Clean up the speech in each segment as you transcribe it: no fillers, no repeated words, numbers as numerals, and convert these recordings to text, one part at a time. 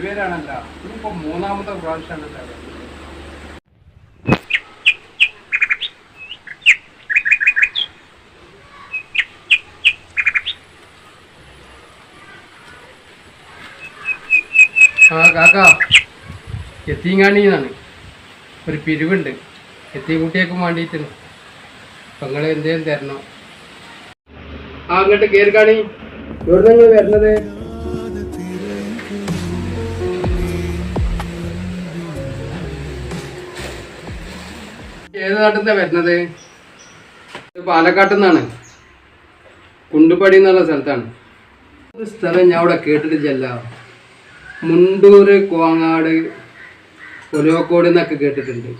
ഇരുപേരാണല്ലോ, ഇതിപ്പോ മൂന്നാമത്തെ പ്രാവശ്യമാണല്ലോ. ആ കാക്ക, എത്തിങ്ങാണിന്നാണ്. ഒരു പിരിവുണ്ട്, എത്തിക്കുട്ടിയേക്കും വേണ്ടിയിട്ടാണ്. അപ്പം നിങ്ങൾ എന്തേലും തരണം. ആ അങ്ങോട്ട് കയറിക്കാണി. എവിടെ നിങ്ങൾ വരുന്നത്? ഏത് നാട്ടിൽ നിന്നാണ് വരുന്നത്? പാലക്കാട്ടിൽ നിന്നാണ്, കുണ്ടുപടി എന്നുള്ള സ്ഥലത്താണ്. ഒരു സ്ഥലം ഞാൻ അവിടെ കേട്ടിട്ടില്ല. മുണ്ടൂര്, കോങ്ങാട്, ഒലോക്കോട് എന്നൊക്കെ കേട്ടിട്ടുണ്ട്.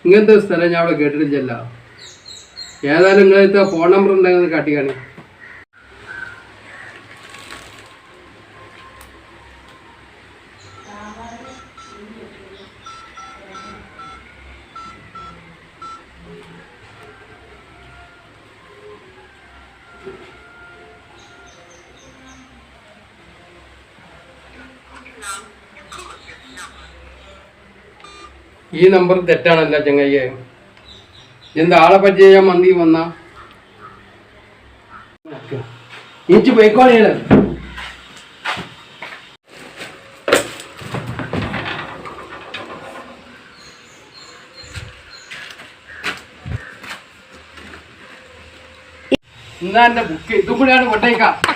ഇങ്ങനത്തെ ഒരു സ്ഥലം ഞാൻ അവിടെ കേട്ടിട്ടില്ല. ഏതായാലും നിങ്ങളത്തെ ഫോൺ നമ്പർ ഉണ്ടെങ്കിൽ കാട്ടിക്കാണി. ഈ നമ്പർ തെറ്റാണല്ലോ ചങ്ങയ്യെ. എന്താ ആളെ പറ്റി ചെയ്യാൻ മന്തി വന്ന ഇഞ്ചി പോയിക്കോളിയാണ്. എന്നാ എന്റെ ബുക്ക് ഇതും കൂടെയാണ് കൊട്ടേക്കാം.